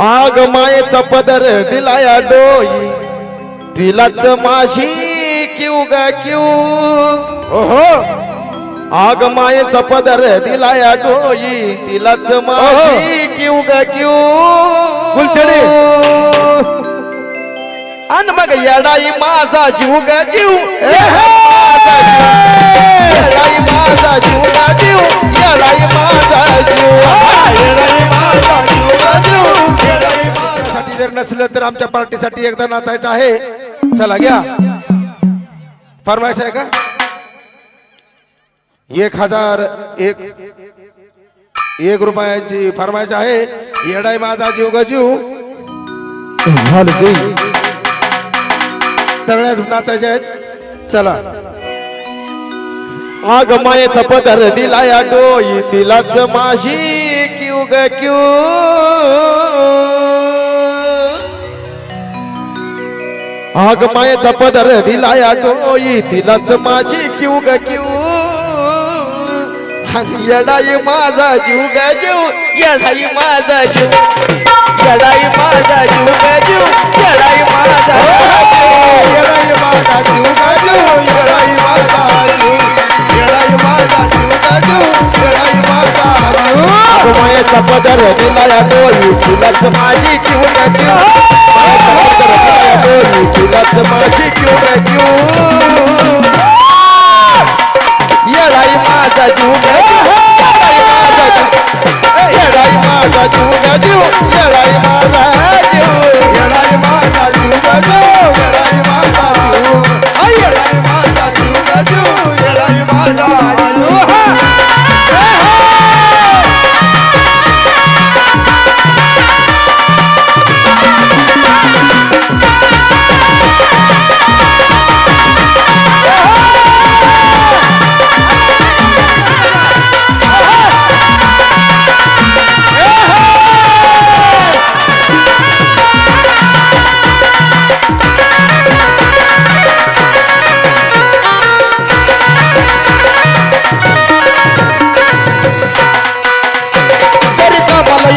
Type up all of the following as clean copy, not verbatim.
आग मायेचा पदर दिलाया डोई तिलाच माशी क्यू ग क्यू ओहो आग मायेचा पदर दिलाया डोई तिलाच माशी क्यू ग क्यू गुलछडी. अन मग येडाई माझा जीव ग जीव येडाई माझा जीव ग जीव येडाई माझा जीव साठी जर नसलं तर आमच्या पार्टीसाठी एकदा नाचायचं आहे. चला घ्या. फरमाईश आहे का? 1,001 रुपयांची फरमाईश आहे. येडाई माझा जीव ग जीव. सगळ्याच नाचायचे आहेत. चला. आग मायेचा पदर दिलाया डोई तिलाच माशी क्यू ग क्यू आग मायेचा पदर दिलाया डोई तिलाच माशी क्यू ग क्यू येडाई माझा जीव ग जीव येडाई माझा जीव येडाई माझा जीव ग जीव येडाई माझा येडाई माझा जीव ग जीव. येडाई माझा जीव. येडाई माझा जीव ग जीव. येडाई माझा जीव. आग मायेचा पदर दिलाया डोई तिलाच माझी क्यू ग क्यू तुलाच माझी क्यू ग क्यू येडाई माझा जीव ग येडाई माझा जीव ग जीव येडाई माझा जीव येडाई माझा जीव ग जीव. येडाई माझा जीव. येडाई माझा जीव ग जीव. येडाई माझा जीव.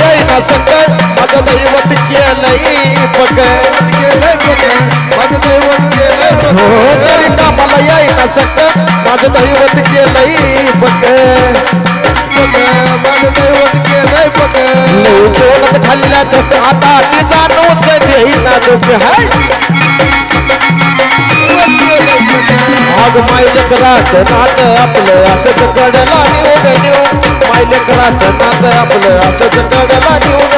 माझं दैवत केलंय पग माझं दैवत केलंय हो तरी का मला येईना सक माझं दैवत केलंय पग माझं दैवत केलंय पग जोडत खाल्ल्यात आता तिचा नोच देईना दुःख हाय आग मायलेकराचं नात आपलं असंच कडला निवड मायलेकराचं नात आपलं असंच कडला निवड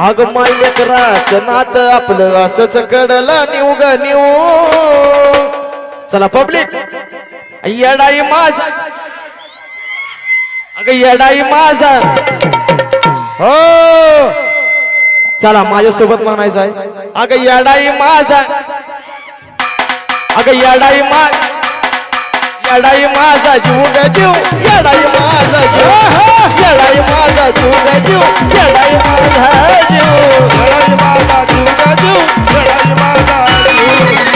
आग मायलेकराचं नात आपलं असंच कडला निवग निव चला पब्लिक येडाई माझा अगं येडाई माझा हो चला माझ्यासोबत म्हणायचं आहे अगं येडाई माझा अगं येडाई माझा जीव ग जीव येडाई माझा जीव येडाई माझा जीव ग जीव येडाई माझा जीव येडाई माझा जीव ग जीव. येडाई माझा जीव.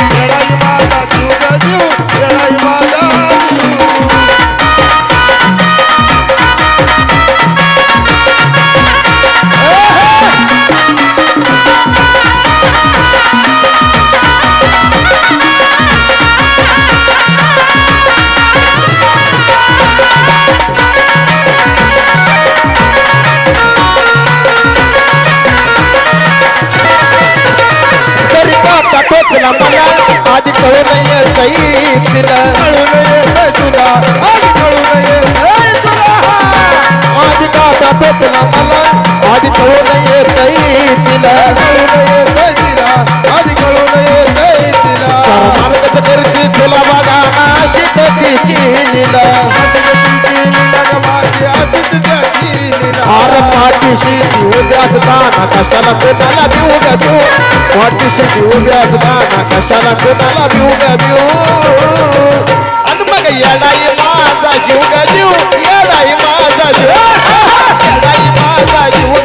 येडाई माझा जीव ग जीव. येडाई माझा टोचला मला आधी कळून येतई तिला तुला आधी कळून येतंय तुला. आधी काटा टोचला मला आधी कळून येतई तिला आधी कळून येतंय तिला. मार्गच करती तुला बघा नाशिक तिची लीला आर पाठीशी उभ्या असताना कशाला कोणाला भिऊ ग तू पाठीशी उभ्या असताना कशाला कोणाला भिऊ ग भिऊ आणि मग येडाई माझा जीव ग जीव येडाई माझा जीव येडाई माझा जीव ग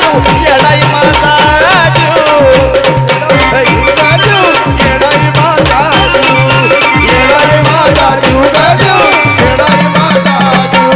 जीव येडाई माझा जीव येडाई माझा जीव. येडाई माझा जीव ग जीव. येडाई माझा जीव.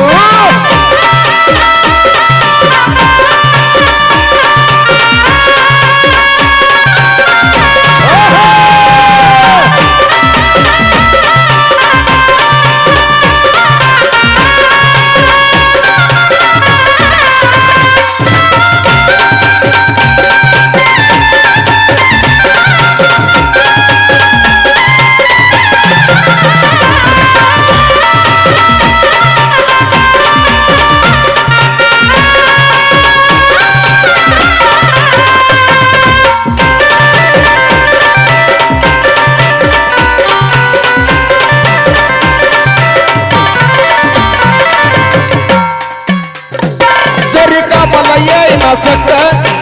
येईना सक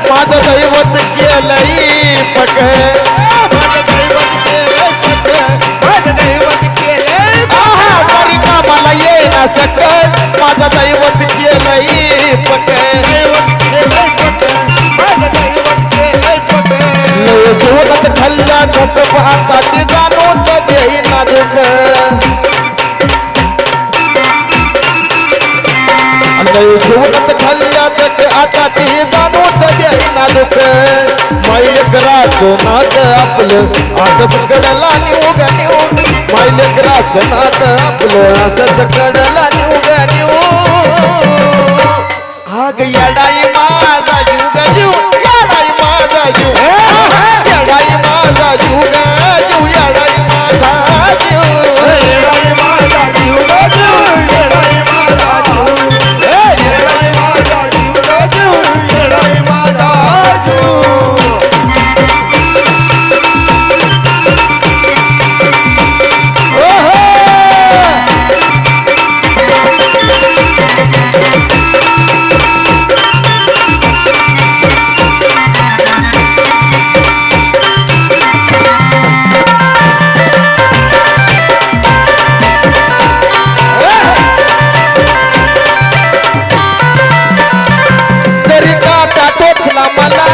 माझं दैवत केलंय पक माझं दैवत केलंय पट माझं दैवत केलंय आहा तरी कामाला येईना सक माझं दैवत केलंय पक दैवत केलंय पट माझं दैवत केलंय पट लय जीवनात खाल्ल्या दुःख पाहता ती जाणूच देईना दुःख लय जीवनात खाल्ल्या दुःख आता ती जाणूच देईना दुःख मैलेकराचं नात आपलं असंच कडला निवग निवग मैलेकराचं नात आपलं असंच कडला निवग निवग आग येडाई माझा जीव ग जीव येडाई माझा जीव येडाई माझा जीव ग जीव येडाई माझा जीव येडाई माझा जीव ग जीव येडाई माझा जीव येडाई माझा जीव ग जीव येडाई माझा जीव जरी काटा टोचला मला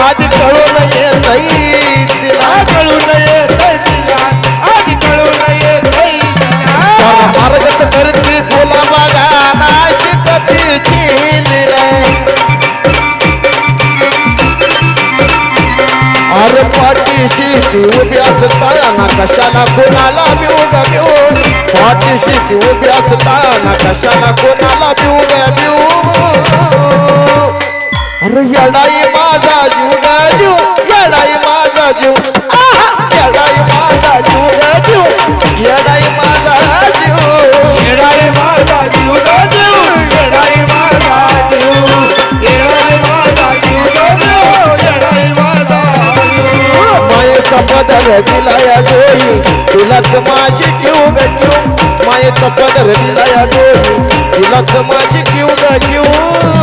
आधी कळून येतई तिला कळून येतंय तिला आधी कळून येतंय तिला मार्गच करती फुला बघा नाशिक तिची अरे पाठीशी ती उभी असताना कशाला कोणाला बिऊग बिऊ पाठीशी ती उभी असताना कशाला कोणाला बिऊग बिऊ अरे येडाई माझा जीव ग जीव येडाई माझा जीव येडाई माझा जीव ग जीव येडाई माझा जीव येडाई माझा जीव ग जीव येडाई माझा जीव येडाई माझा जीव ग जीव येडाई माझा जीव मायेचा पदर दिला या डोळी तुलाच माझी जीव ग जीव मायेचा पदर दिला या डोळी तुलाच माझी जीव ग जीव